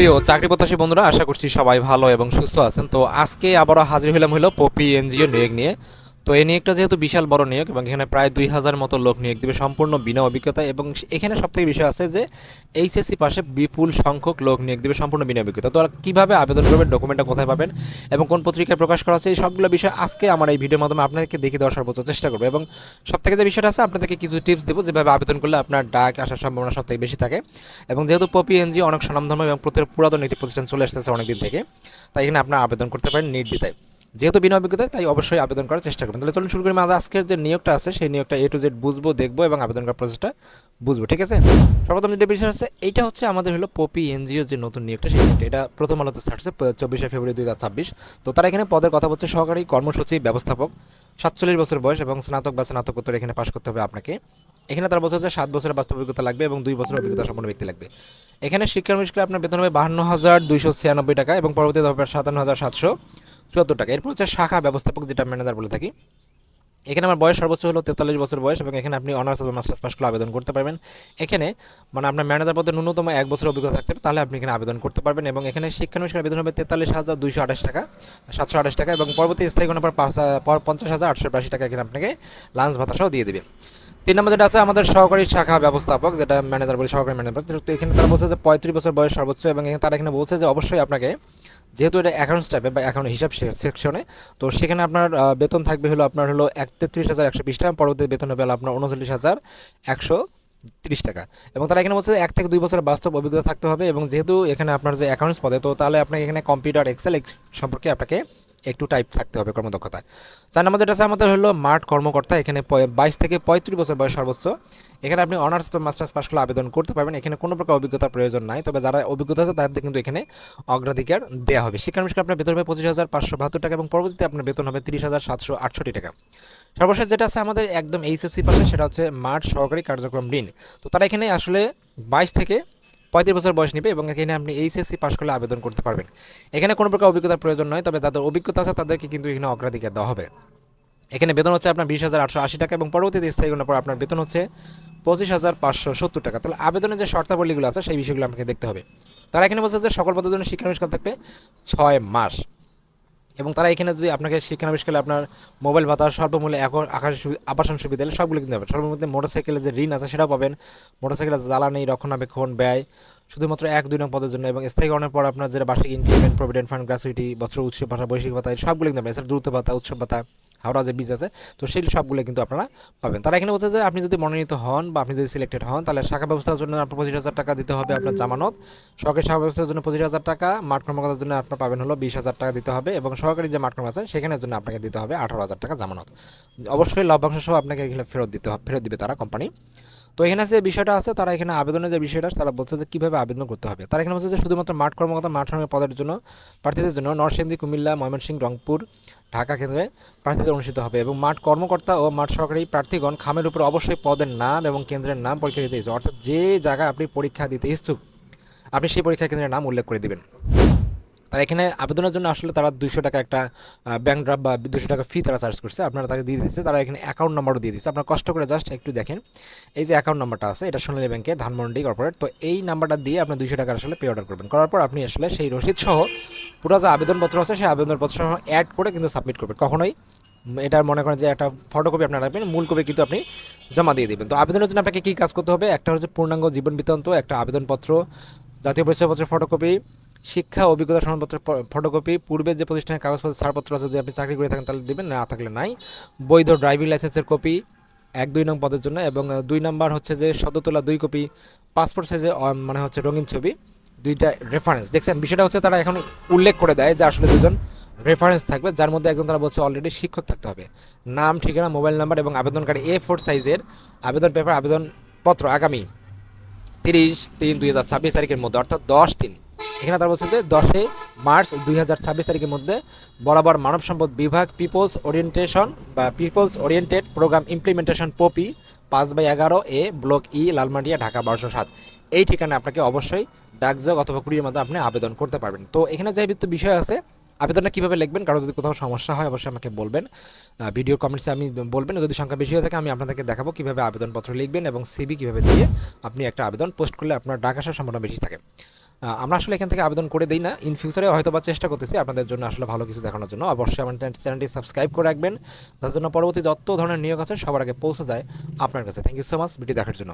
প্রিয় চাকরি প্রত্যাশী বন্ধুরা, আশা করছি সবাই ভালো এবং সুস্থ আছেন। তো আজকে আবারও হাজির হলাম পপি এনজিও নিয়োগ নিয়ে। তো এই নিয়োগটা যেহেতু বিশাল বড় নিয়োগ এবং এখানে প্রায় 2000 মতো লোক নিয়োগ দেবে সম্পূর্ণ বিনা অভিজ্ঞতা, এবং এখানে সবথেকে বিষয় আছে যে এইচএসসি পাশে বিপুল সংখ্যক লোক নিয়োগ দেবে সম্পূর্ণ বিনা অভিজ্ঞতা। তো আর কীভাবে আবেদন করবেন, ডকুমেন্টটা কোথায় পাবেন এবং কোন পত্রিকায় প্রকাশ করা আছে, এই সবগুলো বিষয় আজকে আমার এই ভিডিওর মাধ্যমে আপনাদেরকে দেখিয়ে দেওয়ার সর্বোচ্চ চেষ্টা করবো। এবং সবথেকে যে বিষয়টা আছে আপনাদেরকে কিছু টিপস দেবো যেভাবে আবেদন করলে আপনার ডাক আসার সম্ভাবনা সবথেকে বেশি থাকে। এবং যেহেতু পপি এনজিও অনেক স্বনামধন্য এবং পুরাতন একটি প্রতিষ্ঠান চলে আসতেছে অনেকদিন থেকে, তাই এখানে আপনার আবেদন করতে পারেন নির্দ্বিধায়। যেহেতু বিনা অভিজ্ঞতা তাই অবশ্যই আবেদন করার চেষ্টা করবেন। তাহলে চলুন শুরু করি। আমাদের আজকের যে নিয়োগটা আছে সেই নিয়োগটা A to Z বুঝবো, দেখবো এবং আবেদন করার প্রসেসটা বুঝবো, ঠিক আছে? সর্বপ্রথম যেটা বিষয় আছে এইটা হচ্ছে আমাদের পপি এনজিও যে নতুন নিয়োগটা, সেই নিয়োগটা এটা প্রথম আলোতে ছাড়ছে 24শে ফেব্রুয়ারি 2026। তো তারা এখানে পদের কথা বলছে সহকারী কর্মসূচি ব্যবস্থাপক, 47 বছর বয়স এবং স্নাতক বা স্নাতকোত্তর এখানে পাশ করতে হবে আপনাকে। এখানে তারা বলছে যে 7 বছরের বাস্তব অভিজ্ঞতা লাগবে এবং 2 বছরের অভিজ্ঞতা সম্পন্ন ব্যক্তি লাগবে। এখানে শিক্ষানবিশকালে আপনার বেতন হবে 52,296 টাকা এবং পরবর্তীতে হবে 57,774 টাকা। এরপর হচ্ছে শাখা ব্যবস্থাপক, যেটা ম্যানেজার বলে থাকি। এখানে আমার বয়স সর্বোচ্চ হলো 43 বছর বয়স এবং এখানে আপনি অনার্স অথবা মাস্টার্স পাস করে আবেদন করতে পারবেন। এখানে মানে আপনার ম্যানেজার পদে ন্যূনতম 1 বছর অভিজ্ঞতা থাকতে হবে, তাহলে আপনি এখানে আবেদন করতে পারবেন। এবং এখানে শিক্ষানবিশকালে বেতন হবে 43,228 টাকা, 728 টাকা এবং পরবর্তী স্থায়ী কোনো পর 50,882 টাকা এখানে আপনাকে লাঞ্চ ভাতা সহ দিয়ে দেবে। 3 নম্বর যেটা আছে আমাদের সহকারী শাখা ব্যবস্থাপক, যেটা ম্যানেজার বলে সহকারী ম্যানেজার। তো এখানে তারা বলছে যে 35 বছর বয়স সর্বোচ্চ এবং তারা এখানে বলছে যে অবশ্যই আপনাকে, যেহেতু এটা অ্যাকাউন্টস টাইপে বা অ্যাকাউন্ট হিসাব সেকশনে, তো সেখানে আপনার বেতন থাকবে আপনার 33,120 টাকা, পরবর্তী বেতন হবে আপনার 39,130 টাকা। এবং তারা এখানে বলছে 1 থেকে 2 বছরের বাস্তব অভিজ্ঞতা থাকতে হবে। এবং যেহেতু এখানে আপনার যে অ্যাকাউন্টস পদে, তো তাহলে আপনাকে এখানে কম্পিউটার এক্সেল সম্পর্কে আপনাকে একটু টাইপ থাকতে হবে কর্মদক্ষতা। 4 নম্বর যেটা আছে আমাদের মাঠ কর্মকর্তা। এখানে 22 থেকে 35 বছর বয়স সর্বোচ্চ। এখানে আপনি অনার্স বা মাস্টার্স পাস করলে আবেদন করতে পারবেন। এখানে কোনো প্রকার অভিজ্ঞতার প্রয়োজন নাই, তবে যারা অভিজ্ঞতা আছে তাদের কিন্তু এখানে অগ্রাধিকার দেওয়া হবে। শিক্ষানবিশকালে আপনার বেতন হবে 25,572 টাকা এবং পরবর্তীতে আপনার বেতন হবে 30,768 টাকা। সর্বশেষ যেটা আছে আমাদের একদম এইচএসসি পাশে, সেটা হচ্ছে মাঠ সহকারী কার্যক্রম ঋণ। তো তারা এখানে আসলে 22 থেকে 35 বছর বয়স নেবে এবং এখানে আপনি এইচএসসি পাস করলে আবেদন করতে পারবেন। এখানে কোনো প্রকার অভিজ্ঞতার প্রয়োজন নয়, তবে যাদের অভিজ্ঞতা আছে তাদেরকে কিন্তু এখানে অগ্রাধিকার দেওয়া হবে। এখানে বেতন হচ্ছে আপনার 20,880 টাকা এবং পরবর্তীতে স্থায়ী হওয়ার পর আপনার বেতন হচ্ছে 25,570 টাকা। তাহলে আবেদনের যে শর্তাবলীগুলো আছে সেই বিষয়গুলো আপনাকে দেখতে হবে। তারা এখানে বলছে যে সকল পদের জন্য শিক্ষানবিশকাল থাকবে 6 মাস। এবং তারা এখানে যদি আপনাকে শিক্ষানবিশকালে আপনার মোবাইল ভাতা, স্বল্পমূল্যে আবাসন সুবিধা, সবগুলো কিন্তু পাবেন। সর্বমধ্যে মোটরসাইকেলের যে ঋণ আছে সেটাও পাবেন। মোটরসাইকেলের জ্বালানি, রক্ষণাবেক্ষণ ব্যয় শুধুমাত্র 1-2 নং পদের জন্য। এবং স্থায়ীকরণের পর আপনার যেটা বার্ষিক ইনক্রিমেন্ট, প্রভিডেন্ট ফান্ড, গ্র্যাচুইটি, বছর উৎসব ভাতা, বৈশ্বিক ভাতা, সবগুলো কিন্তু পাবেন। এছাড়া দ্রুত ভাতা, উৎসব ভাতা, হাওড়া যে বীজ আছে, তো সেই সবগুলো কিন্তু আপনারা পাবেন। তারা এখানে বলছে যে আপনি যদি মনোনীত হন বা আপনি যদি সিলেক্টেড হন, তাহলে শাখা ব্যবস্থার জন্য আপনার 25,000 টাকা দিতে হবে আপনার জামানত। সরকারি শাখা ব্যবস্থার জন্য 25,000 টাকা, মাঠ কর্মকর্তার জন্য আপনার পাবেন 20,000 টাকা দিতে হবে এবং সরকারি যে মাঠ কর্ম আছে সেখানের জন্য আপনাকে দিতে হবে 18,000 টাকা জামানত। অবশ্যই লভ্যাংশ সহ আপনাকে এখানে ফেরত দিবে তারা, কোম্পানি। তো এখানে যে বিষয়টা আছে, তারা এখানে আবেদনের যে বিষয়টা তারা বলছে যে কীভাবে আবেদন করতে হবে। তারা এখানে বলছে যে শুধুমাত্র মাঠ কর্মকর্তা, মাঠ শ্রমিক পদের জন্য প্রার্থীদের জন্য নরসিংদী, কুমিল্লা, ময়মনসিংহ, রংপুর, ঢাকা কেন্দ্রে প্রার্থীদের অনুষ্ঠিত হবে। এবং মাঠ কর্মকর্তা ও মাঠ সহকারী প্রার্থীগণ খামের উপর অবশ্যই পদের নাম এবং কেন্দ্রের নাম পরীক্ষা দিতে ইচ্ছুক, অর্থাৎ যে জায়গায় আপনি পরীক্ষা দিতে ইচ্ছুক আপনি সেই পরীক্ষা কেন্দ্রের নাম উল্লেখ করে দেবেন। তারা এখানে আবেদনের জন্য আসলে তারা 200 টাকা একটা ব্যাংক ড্রাফট বা 200 টাকা ফি তারা চার্জ করছে, আপনারা তাকে দিয়ে দিচ্ছে। তারা এখানে অ্যাকাউন্ট নাম্বারও দিয়ে দিচ্ছে। আপনারা কষ্ট করে জাস্ট একটু দেখেন, এই যে অ্যাকাউন্ট নাম্বারটা আছে, এটা সোনালী ব্যাংকে ধানমন্ডি কর্পোরেট। তো এই নাম্বারটা দিয়ে আপনি 200 টাকা আসলে পে অর্ডার করবেন। করার পর আপনি আসলে সেই রসিদ সহ পুরো যে আবেদনপত্র আছে সেই আবেদনপত্র সহ অ্যাড করে কিন্তু সাবমিট করবেন। কখনোই এটা মনে করেন যে একটা ফটোকপি আপনারা রাখবেন, মূল কপি কিন্তু আপনি জমা দিয়ে দেবেন। তো আবেদনের জন্য আপনাকে কী কাজ করতে হবে, একটা হচ্ছে পূর্ণাঙ্গ জীবন বৃত্তান্ত, একটা আবেদনপত্র, জাতীয় পরিচয়পত্রের ফটোকপি, শিক্ষা অভিজ্ঞতা প্রমাণপত্রের ফটোকপি, পূর্বের যে প্রতিষ্ঠানের কাগজপত্র ছাড়পত্র আছে, যদি আপনি চাকরি করে থাকেন তাহলে দেবেন, না থাকলে নাই, বৈধ ড্রাইভিং লাইসেন্সের কপি 1-2 নং পদের জন্য। এবং 2 নাম্বার হচ্ছে যে সদ্যতোলা 2 কপি পাসপোর্ট সাইজে মানে হচ্ছে রঙিন ছবি, 2টা রেফারেন্স। দেখছেন বিষয়টা হচ্ছে তারা এখন উল্লেখ করে দেয় যে আসলে 2জন রেফারেন্স থাকবে, যার মধ্যে একজন তারা বলছে অলরেডি শিক্ষক থাকতে হবে। নাম, ঠিকানা, মোবাইল নাম্বার এবং আবেদনকারী A4 সাইজের আবেদন পেপার, আবেদনপত্র আগামী 30/3/2026 তারিখের মধ্যে, অর্থাৎ 10/3। এখানে তারা বলছে যে 10 মার্চ 2026 তারিখের মধ্যে বরাবর মানব সম্পদ বিভাগ, people's oriented programme implementation, POPI 5/11 A, block E, Lalmatia, Dhaka 1207। এই ঠিকানায় আপনাকে অবশ্যই ডাকযোগ অথবা কুরিয়ার মাধ্যমে আপনি আবেদন করতে পারবেন। তো এখানে যে বিষয় আছে, আবেদনটা কীভাবে লিখবেন, কারো যদি কোথাও সমস্যা হয় অবশ্যই আমাকে বলবেন, ভিডিও কমেন্টসে আমি বলবেন। যদি সংখ্যা বেশি হয়ে থাকে আমি আপনাদেরকে দেখাবো কীভাবে আবেদনপত্র লিখবেন এবং সিভি কীভাবে দিয়ে আপনি একটা আবেদন পোস্ট করলে আপনার ডাক আসার সম্ভাবনা বেশি থাকে। আমরা আসলে এখান থেকে আবেদন করে দিই না, ইন ফিউচারে হয়তো বা চেষ্টা করতেছি আপনাদের জন্য আসলে ভালো কিছু দেখানোর জন্য। অবশ্যই আমার চ্যানেলটি সাবস্ক্রাইব করে রাখবেন, তার জন্য পরবর্তী যত ধরনের নিয়োগ আছে সবার আগে পৌঁছে যায় আপনার কাছে। Thank you so much video দেখার জন্য।